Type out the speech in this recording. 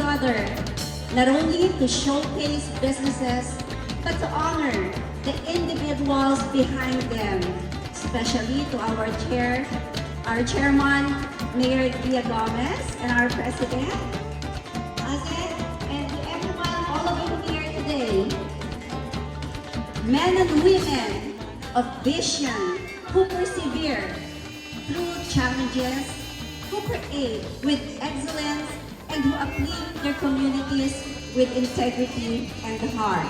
another, not only to showcase businesses, but to honor the individuals behind them, especially to our chairman, Mayor Dia Gomez, and our president, Azet, and to everyone, all of you here today. Men and women of vision who persevere through challenges, who create with excellence, and who uplift their communities with integrity and heart.